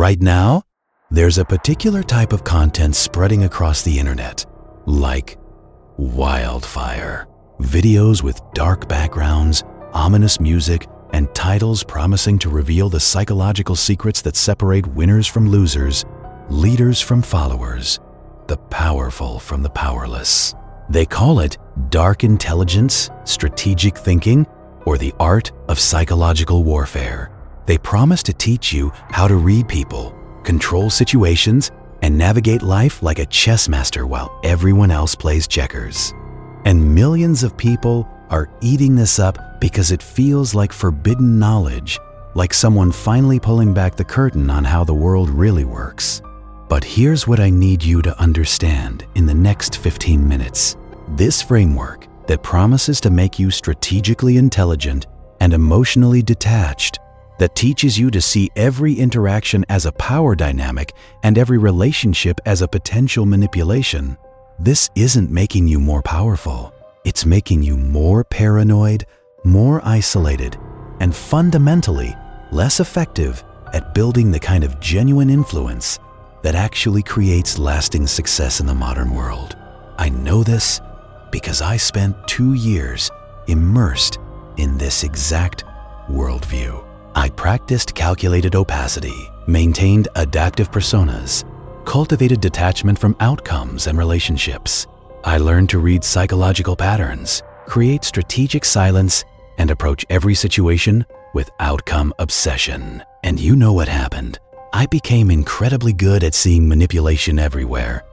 Right now, there's a particular type of content spreading across the internet, like wildfire. Videos with dark backgrounds, ominous music, and titles promising to reveal the psychological secrets that separate winners from losers, leaders from followers, the powerful from the powerless. They call it dark intelligence, strategic thinking, or the art of psychological warfare. They promise to teach you how to read people, control situations, and navigate life like a chess master while everyone else plays checkers. And millions of people are eating this up because it feels like forbidden knowledge, like someone finally pulling back the curtain on how the world really works. But here's what I need you to understand in the next 15 minutes. This framework that promises to make you strategically intelligent and emotionally detached, that teaches you to see every interaction as a power dynamic and every relationship as a potential manipulation. This isn't making you more powerful. It's making you more paranoid, more isolated, and fundamentally less effective at building the kind of genuine influence that actually creates lasting success in the modern world. I know this because I spent 2 years immersed in this exact worldview. I practiced calculated opacity, maintained adaptive personas, cultivated detachment from outcomes and relationships. I learned to read psychological patterns, create strategic silence, and approach every situation with outcome obsession. And you know what happened. I became incredibly good at seeing manipulation everywhere,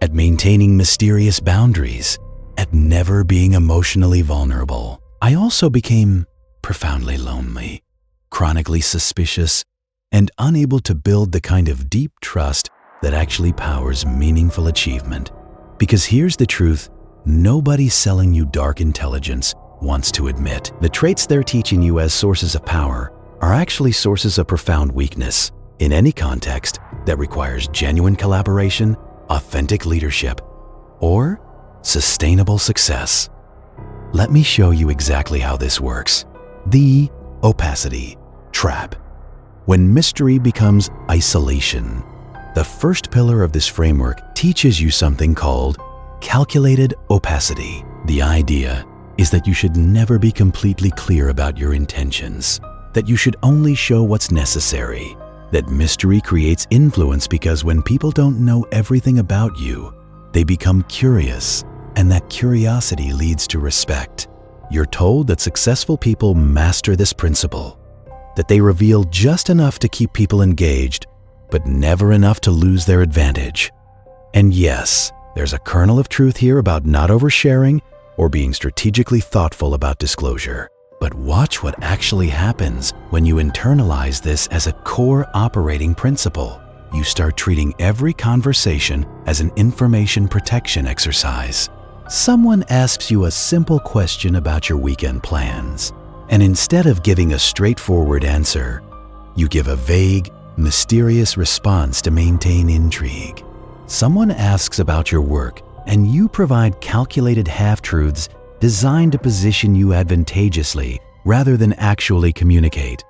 at maintaining mysterious boundaries, at never being emotionally vulnerable. I also became profoundly lonely, chronically suspicious, and unable to build the kind of deep trust that actually powers meaningful achievement. Because here's the truth, nobody selling you dark intelligence wants to admit the traits they're teaching you as sources of power are actually sources of profound weakness in any context that requires genuine collaboration, authentic leadership, or sustainable success. Let me show you exactly how this works. The opacity trap. When mystery becomes isolation, the first pillar of this framework teaches you something called calculated opacity. The idea is that you should never be completely clear about your intentions, that you should only show what's necessary, that mystery creates influence because when people don't know everything about you, they become curious, and that curiosity leads to respect. You're told that successful people master this principle, that they reveal just enough to keep people engaged, but never enough to lose their advantage. And yes, there's a kernel of truth here about not oversharing or being strategically thoughtful about disclosure. But watch what actually happens when you internalize this as a core operating principle. You start treating every conversation as an information protection exercise. Someone asks you a simple question about your weekend plans, and instead of giving a straightforward answer, you give a vague, mysterious response to maintain intrigue. Someone asks about your work, and you provide calculated half-truths designed to position you advantageously rather than actually communicate.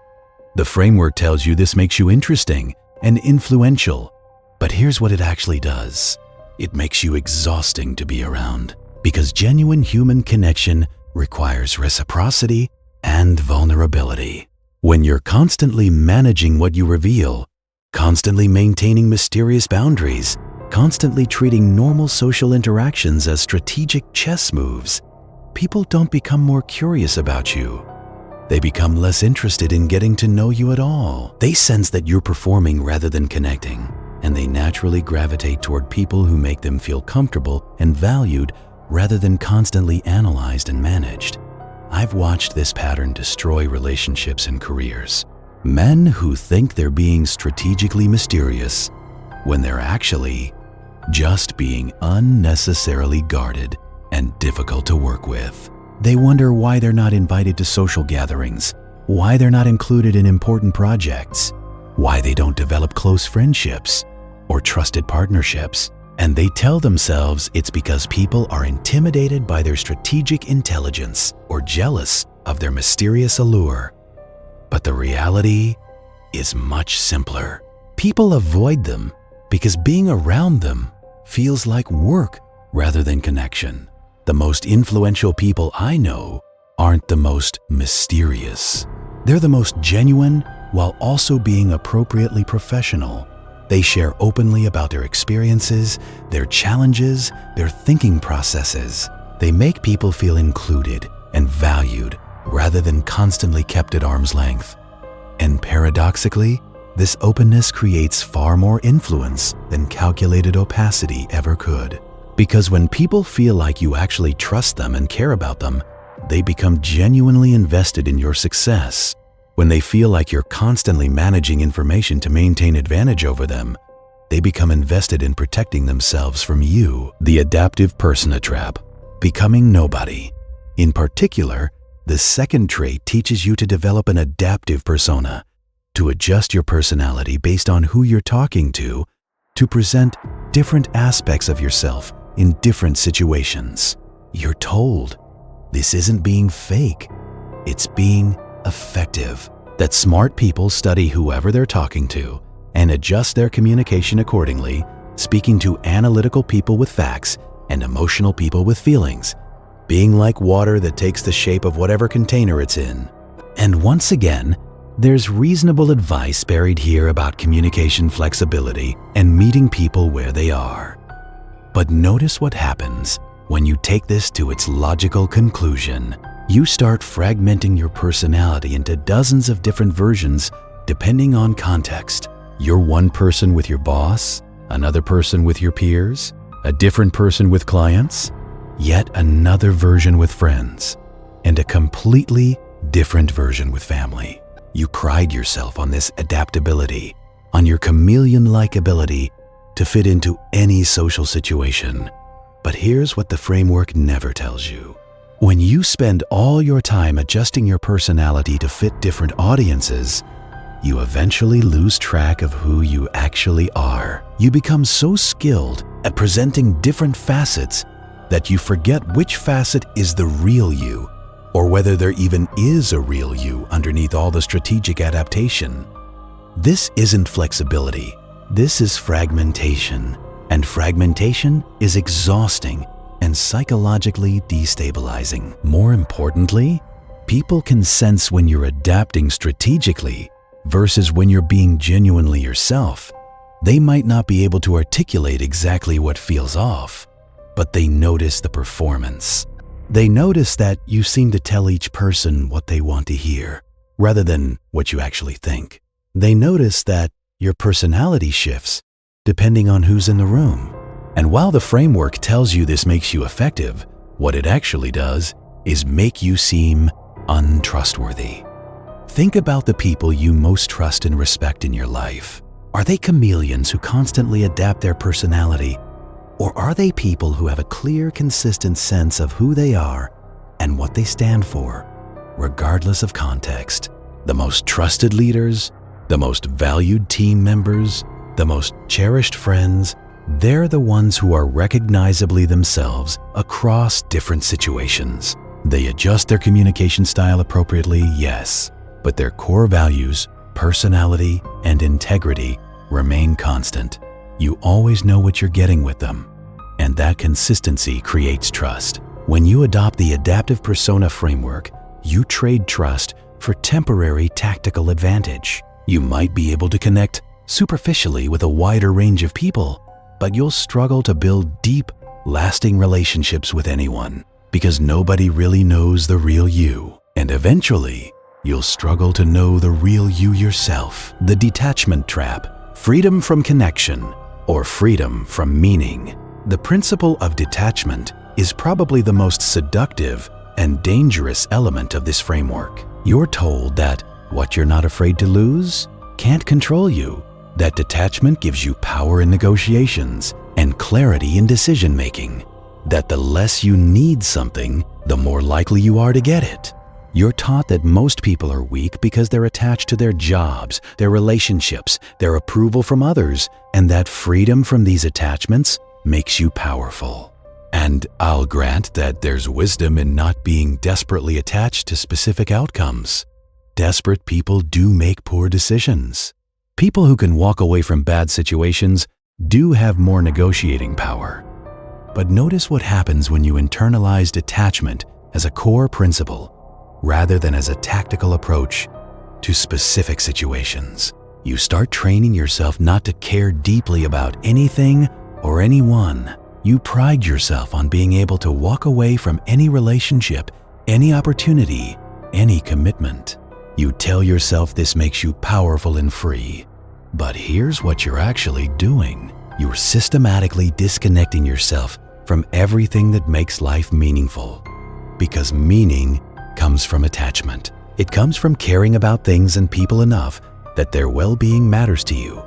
The framework tells you this makes you interesting and influential, but here's what it actually does. It makes you exhausting to be around, because genuine human connection requires reciprocity and vulnerability. When you're constantly managing what you reveal, constantly maintaining mysterious boundaries, constantly treating normal social interactions as strategic chess moves, people don't become more curious about you. They become less interested in getting to know you at all. They sense that you're performing rather than connecting, and they naturally gravitate toward people who make them feel comfortable and valued rather than constantly analyzed and managed. I've watched this pattern destroy relationships and careers. Men who think they're being strategically mysterious when they're actually just being unnecessarily guarded and difficult to work with. They wonder why they're not invited to social gatherings, why they're not included in important projects, why they don't develop close friendships or trusted partnerships. And they tell themselves it's because people are intimidated by their strategic intelligence or jealous of their mysterious allure. But the reality is much simpler. People avoid them because being around them feels like work rather than connection. The most influential people I know aren't the most mysterious. They're the most genuine while also being appropriately professional. They share openly about their experiences, their challenges, their thinking processes. They make people feel included and valued rather than constantly kept at arm's length. And paradoxically, this openness creates far more influence than calculated opacity ever could. Because when people feel like you actually trust them and care about them, they become genuinely invested in your success. When they feel like you're constantly managing information to maintain advantage over them, they become invested in protecting themselves from you. The adaptive persona trap, becoming nobody. In particular, the second trait teaches you to develop an adaptive persona, to adjust your personality based on who you're talking to present different aspects of yourself in different situations. You're told this isn't being fake, it's being effective. That smart people study whoever they're talking to and adjust their communication accordingly, speaking to analytical people with facts and emotional people with feelings, being like water that takes the shape of whatever container it's in. And once again, there's reasonable advice buried here about communication flexibility and meeting people where they are. But notice what happens when you take this to its logical conclusion. You start fragmenting your personality into dozens of different versions depending on context. You're one person with your boss, another person with your peers, a different person with clients, yet another version with friends, and a completely different version with family. You pride yourself on this adaptability, on your chameleon-like ability to fit into any social situation. But here's what the framework never tells you. When you spend all your time adjusting your personality to fit different audiences, you eventually lose track of who you actually are. You become so skilled at presenting different facets that you forget which facet is the real you, or whether there even is a real you underneath all the strategic adaptation. This isn't flexibility, this is fragmentation, and fragmentation is exhausting and psychologically destabilizing. More importantly, people can sense when you're adapting strategically versus when you're being genuinely yourself. They might not be able to articulate exactly what feels off, but they notice the performance. They notice that you seem to tell each person what they want to hear, rather than what you actually think. They notice that your personality shifts depending on who's in the room. And while the framework tells you this makes you effective, what it actually does is make you seem untrustworthy. Think about the people you most trust and respect in your life. Are they chameleons who constantly adapt their personality? Or are they people who have a clear, consistent sense of who they are and what they stand for, regardless of context? The most trusted leaders, the most valued team members, the most cherished friends, they're the ones who are recognizably themselves across different situations. They adjust their communication style appropriately, yes, but their core values, personality, and integrity remain constant. You always know what you're getting with them, and that consistency creates trust. When you adopt the adaptive persona framework, you trade trust for temporary tactical advantage. You might be able to connect superficially with a wider range of people, but you'll struggle to build deep, lasting relationships with anyone because nobody really knows the real you. And eventually, you'll struggle to know the real you yourself. The detachment trap, freedom from connection, or freedom from meaning. The principle of detachment is probably the most seductive and dangerous element of this framework. You're told that what you're not afraid to lose can't control you, that detachment gives you power in negotiations and clarity in decision-making, that the less you need something, the more likely you are to get it. You're taught that most people are weak because they're attached to their jobs, their relationships, their approval from others, and that freedom from these attachments makes you powerful. And I'll grant that there's wisdom in not being desperately attached to specific outcomes. Desperate people do make poor decisions. People who can walk away from bad situations do have more negotiating power. But notice what happens when you internalize detachment as a core principle rather than as a tactical approach to specific situations. You start training yourself not to care deeply about anything or anyone. You pride yourself on being able to walk away from any relationship, any opportunity, any commitment. You tell yourself this makes you powerful and free. But here's what you're actually doing. You're systematically disconnecting yourself from everything that makes life meaningful. Because meaning comes from attachment. It comes from caring about things and people enough that their well-being matters to you,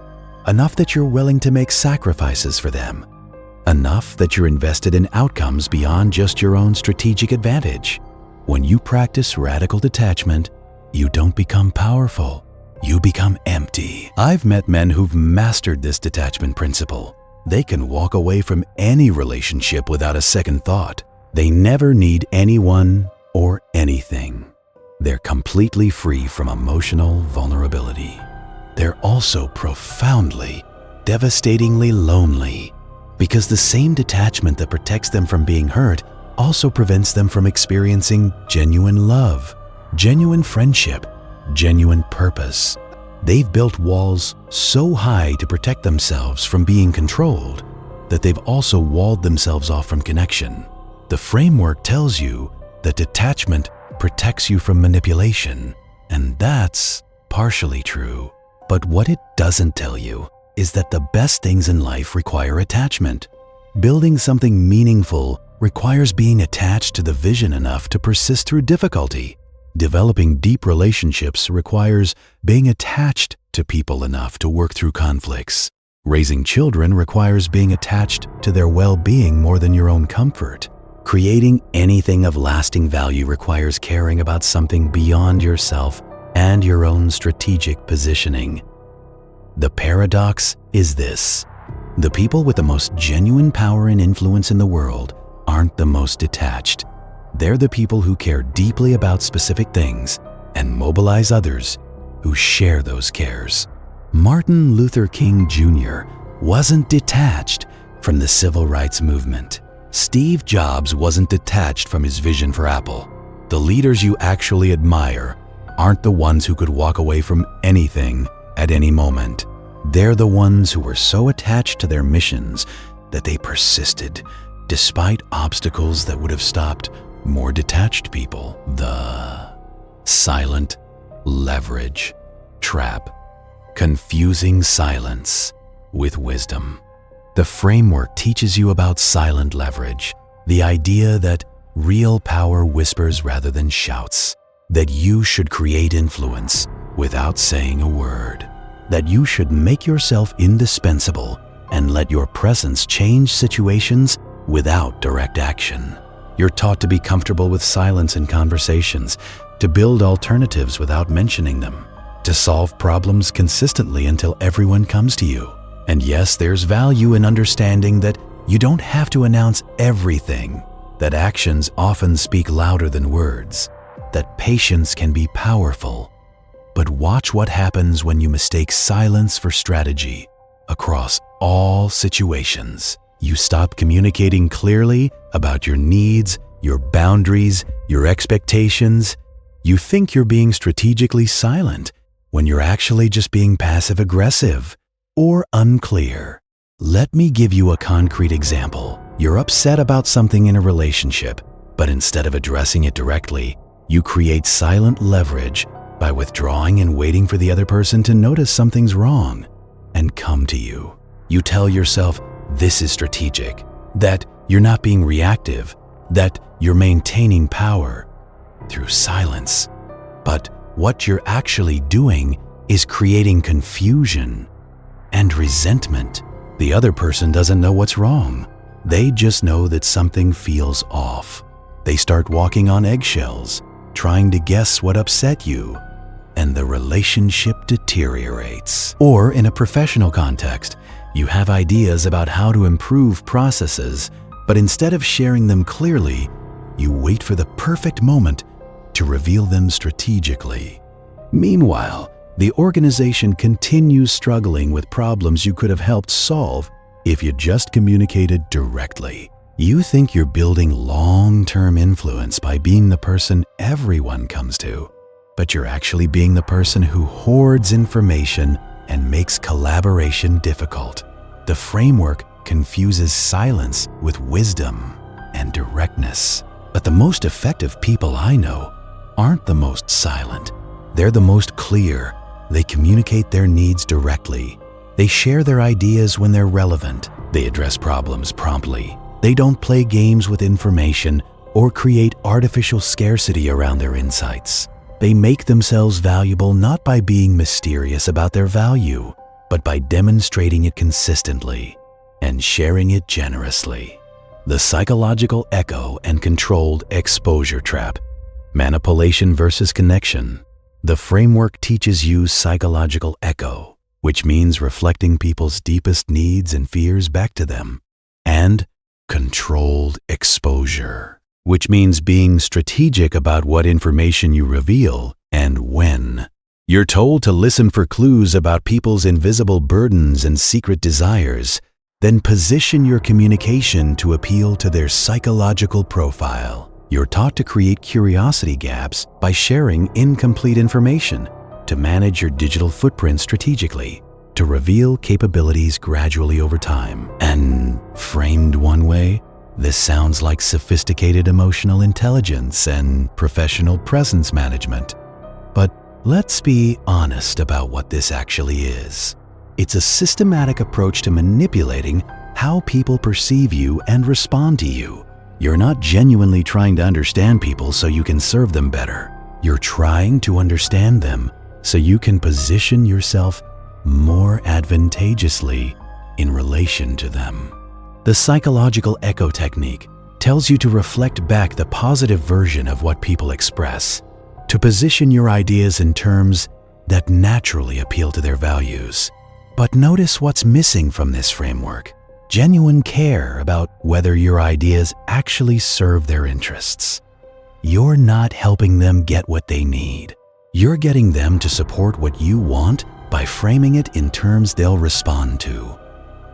enough that you're willing to make sacrifices for them, enough that you're invested in outcomes beyond just your own strategic advantage. When you practice radical detachment, you don't become powerful, you become empty. I've met men who've mastered this detachment principle. They can walk away from any relationship without a second thought. They never need anyone or anything. They're completely free from emotional vulnerability. They're also profoundly, devastatingly lonely, because the same detachment that protects them from being hurt also prevents them from experiencing genuine love, genuine friendship, genuine purpose. They've built walls so high to protect themselves from being controlled that they've also walled themselves off from connection. The framework tells you that detachment protects you from manipulation, and that's partially true. But what it doesn't tell you is that the best things in life require attachment. Building something meaningful requires being attached to the vision enough to persist through difficulty. Developing deep relationships requires being attached to people enough to work through conflicts. Raising children requires being attached to their well-being more than your own comfort. Creating anything of lasting value requires caring about something beyond yourself and your own strategic positioning. The paradox is this: the people with the most genuine power and influence in the world aren't the most detached. They're the people who care deeply about specific things and mobilize others who share those cares. Martin Luther King Jr. wasn't detached from the civil rights movement. Steve Jobs wasn't detached from his vision for Apple. The leaders you actually admire aren't the ones who could walk away from anything at any moment. They're the ones who were so attached to their missions that they persisted despite obstacles that would have stopped more detached people. The silent leverage trap. Confusing silence with wisdom. The framework teaches you about silent leverage, the idea that real power whispers rather than shouts, that you should create influence without saying a word, that you should make yourself indispensable and let your presence change situations without direct action. You're taught to be comfortable with silence in conversations, to build alternatives without mentioning them, to solve problems consistently until everyone comes to you. And yes, there's value in understanding that you don't have to announce everything, that actions often speak louder than words, that patience can be powerful. But watch what happens when you mistake silence for strategy across all situations. You stop communicating clearly about your needs, your boundaries, your expectations. You think you're being strategically silent when you're actually just being passive-aggressive or unclear. Let me give you a concrete example. You're upset about something in a relationship, but instead of addressing it directly, you create silent leverage by withdrawing and waiting for the other person to notice something's wrong and come to you. You tell yourself this is strategic, that you're not being reactive, that you're maintaining power through silence. But what you're actually doing is creating confusion and resentment. The other person doesn't know what's wrong. They just know that something feels off. They start walking on eggshells, trying to guess what upset you, and the relationship deteriorates. Or in a professional context, you have ideas about how to improve processes, but instead of sharing them clearly, you wait for the perfect moment to reveal them strategically. Meanwhile, the organization continues struggling with problems you could have helped solve if you just communicated directly. You think you're building long-term influence by being the person everyone comes to, but you're actually being the person who hoards information and makes collaboration difficult. The framework confuses silence with wisdom and directness. But the most effective people I know aren't the most silent. They're the most clear. They communicate their needs directly. They share their ideas when they're relevant. They address problems promptly. They don't play games with information or create artificial scarcity around their insights. They make themselves valuable not by being mysterious about their value, but by demonstrating it consistently and sharing it generously. The psychological echo and controlled exposure trap. Manipulation versus connection. The framework teaches you psychological echo, which means reflecting people's deepest needs and fears back to them, and controlled exposure, which means being strategic about what information you reveal and when. You're told to listen for clues about people's invisible burdens and secret desires, then position your communication to appeal to their psychological profile. You're taught to create curiosity gaps by sharing incomplete information, to manage your digital footprint strategically, to reveal capabilities gradually over time. And framed one way, this sounds like sophisticated emotional intelligence and professional presence management. But let's be honest about what this actually is. It's a systematic approach to manipulating how people perceive you and respond to you. You're not genuinely trying to understand people so you can serve them better. You're trying to understand them so you can position yourself more advantageously in relation to them. The psychological echo technique tells you to reflect back the positive version of what people express, to position your ideas in terms that naturally appeal to their values. But notice what's missing from this framework: genuine care about whether your ideas actually serve their interests. You're not helping them get what they need. You're getting them to support what you want by framing it in terms they'll respond to.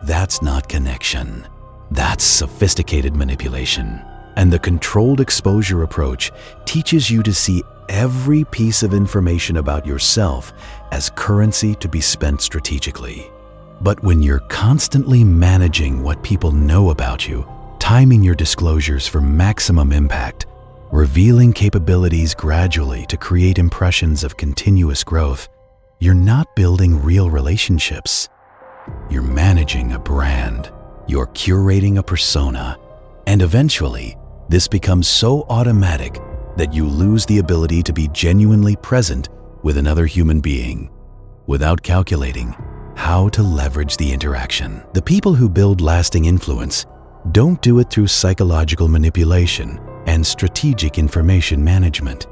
That's not connection. That's sophisticated manipulation. And the controlled exposure approach teaches you to see every piece of information about yourself as currency to be spent strategically. But when you're constantly managing what people know about you, timing your disclosures for maximum impact, revealing capabilities gradually to create impressions of continuous growth, you're not building real relationships. You're managing a brand. You're curating a persona. And eventually, this becomes so automatic that you lose the ability to be genuinely present with another human being without calculating how to leverage the interaction. The people who build lasting influence don't do it through psychological manipulation and strategic information management.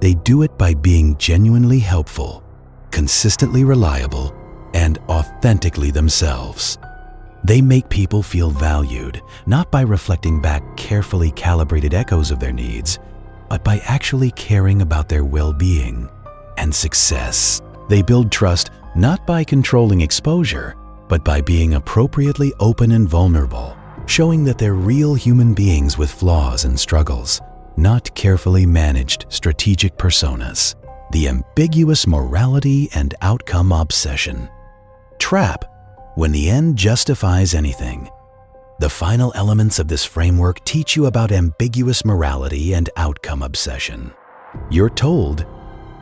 They do it by being genuinely helpful, consistently reliable, and authentically themselves. They make people feel valued, not by reflecting back carefully calibrated echoes of their needs, but by actually caring about their well-being and success. They build trust not by controlling exposure, but by being appropriately open and vulnerable, showing that they're real human beings with flaws and struggles, not carefully managed strategic personas. The ambiguous morality and outcome obsession. Trap: when the end justifies anything. The final elements of this framework teach you about ambiguous morality and outcome obsession. You're told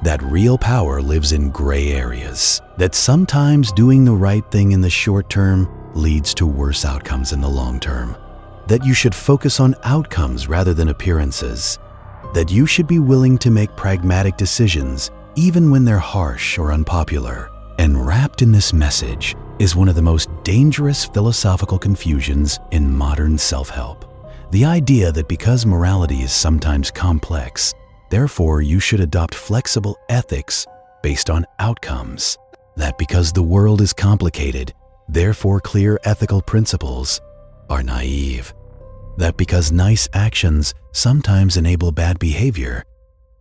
that real power lives in gray areas, that sometimes doing the right thing in the short term leads to worse outcomes in the long term, that you should focus on outcomes rather than appearances, that you should be willing to make pragmatic decisions even when they're harsh or unpopular. And wrapped in this message is one of the most dangerous philosophical confusions in modern self-help. The idea that because morality is sometimes complex, therefore you should adopt flexible ethics based on outcomes. That because the world is complicated, therefore clear ethical principles are naive. That because nice actions sometimes enable bad behavior,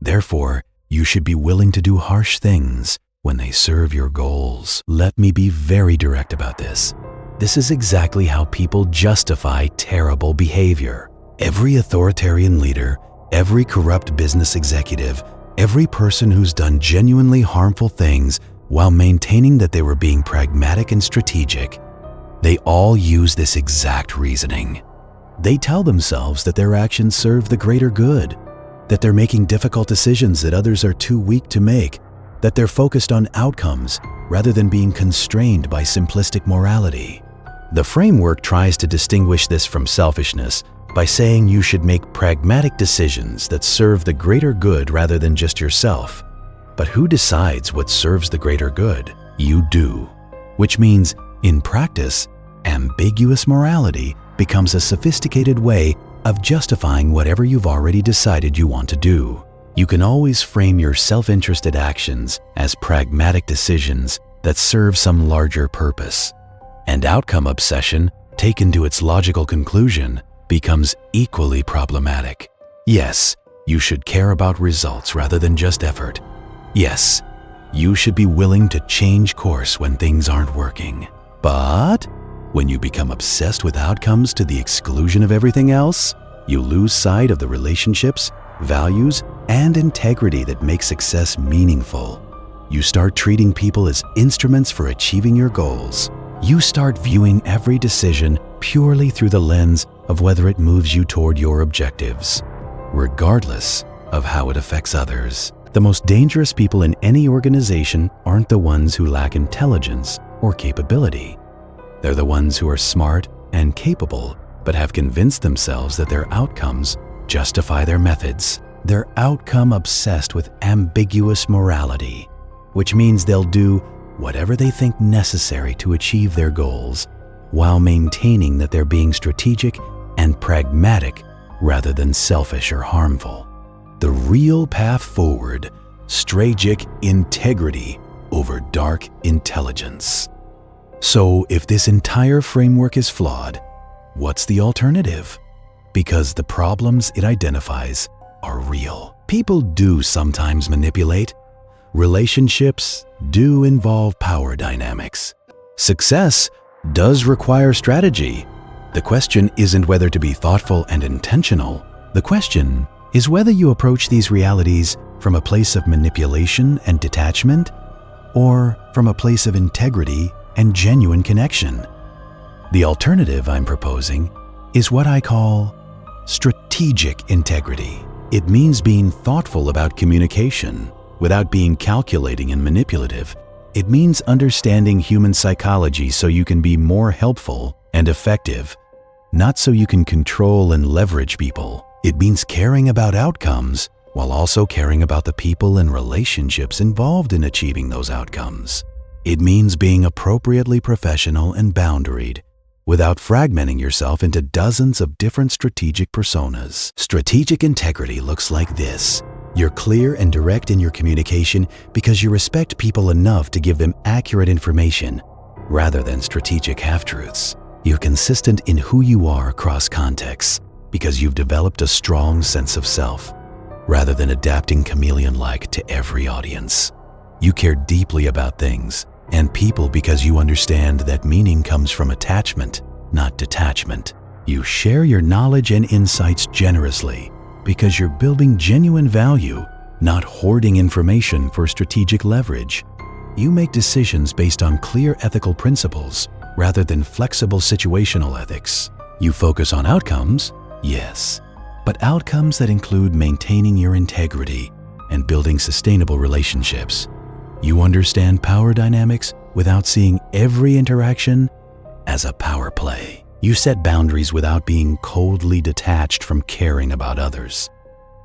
therefore you should be willing to do harsh things when they serve your goals. Let me be very direct about this. This is exactly how people justify terrible behavior. Every authoritarian leader, every corrupt business executive, every person who's done genuinely harmful things while maintaining that they were being pragmatic and strategic, they all use this exact reasoning. They tell themselves that their actions serve the greater good, that they're making difficult decisions that others are too weak to make, that they're focused on outcomes rather than being constrained by simplistic morality. The framework tries to distinguish this from selfishness by saying you should make pragmatic decisions that serve the greater good rather than just yourself. But who decides what serves the greater good? You do. Which means, in practice, ambiguous morality becomes a sophisticated way of justifying whatever you've already decided you want to do. You can always frame your self-interested actions as pragmatic decisions that serve some larger purpose. And outcome obsession, taken to its logical conclusion, becomes equally problematic. Yes, you should care about results rather than just effort. Yes, you should be willing to change course when things aren't working. But when you become obsessed with outcomes to the exclusion of everything else, you lose sight of the relationships, values, and integrity that make success meaningful. You start treating people as instruments for achieving your goals. You start viewing every decision purely through the lens of whether it moves you toward your objectives, regardless of how it affects others. The most dangerous people in any organization aren't the ones who lack intelligence or capability. They're the ones who are smart and capable, but have convinced themselves that their outcomes justify their methods. They're outcome obsessed with ambiguous morality, which means they'll do whatever they think necessary to achieve their goals, while maintaining that they're being strategic and pragmatic rather than selfish or harmful. The real path forward, strategic integrity over dark intelligence. So if this entire framework is flawed, what's the alternative? Because the problems it identifies are real. People do sometimes manipulate. Relationships do involve power dynamics. Success does require strategy. The question isn't whether to be thoughtful and intentional. The question is whether you approach these realities from a place of manipulation and detachment, or from a place of integrity and genuine connection. The alternative I'm proposing is what I call strategic integrity. It means being thoughtful about communication without being calculating and manipulative. It means understanding human psychology so you can be more helpful and effective, not so you can control and leverage people. It means caring about outcomes while also caring about the people and relationships involved in achieving those outcomes. It means being appropriately professional and boundaried without fragmenting yourself into dozens of different strategic personas. Strategic integrity looks like this. You're clear and direct in your communication because you respect people enough to give them accurate information rather than strategic half-truths. You're consistent in who you are across contexts because you've developed a strong sense of self rather than adapting chameleon-like to every audience. You care deeply about things and people because you understand that meaning comes from attachment, not detachment. You share your knowledge and insights generously because you're building genuine value, not hoarding information for strategic leverage. You make decisions based on clear ethical principles rather than flexible situational ethics. You focus on outcomes, yes, but outcomes that include maintaining your integrity and building sustainable relationships. You understand power dynamics without seeing every interaction as a power play. You set boundaries without being coldly detached from caring about others.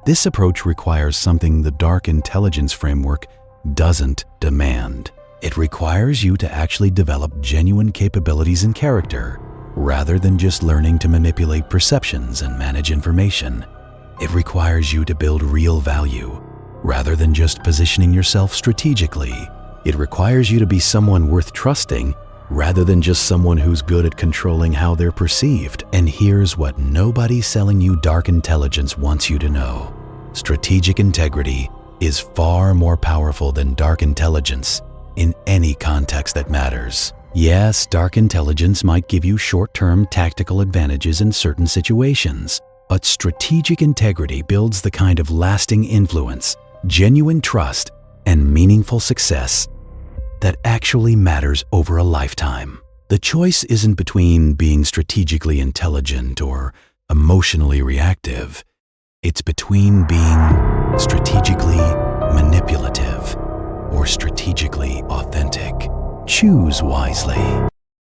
This approach requires something the dark intelligence framework doesn't demand. It requires you to actually develop genuine capabilities and character, rather than just learning to manipulate perceptions and manage information. It requires you to build real value, rather than just positioning yourself strategically. It requires you to be someone worth trusting, rather than just someone who's good at controlling how they're perceived. And here's what nobody selling you dark intelligence wants you to know. Strategic integrity is far more powerful than dark intelligence in any context that matters. Yes, dark intelligence might give you short-term tactical advantages in certain situations, but strategic integrity builds the kind of lasting influence, genuine trust, and meaningful success that actually matters over a lifetime. The choice isn't between being strategically intelligent or emotionally reactive. It's between being strategically manipulative or strategically authentic. Choose wisely.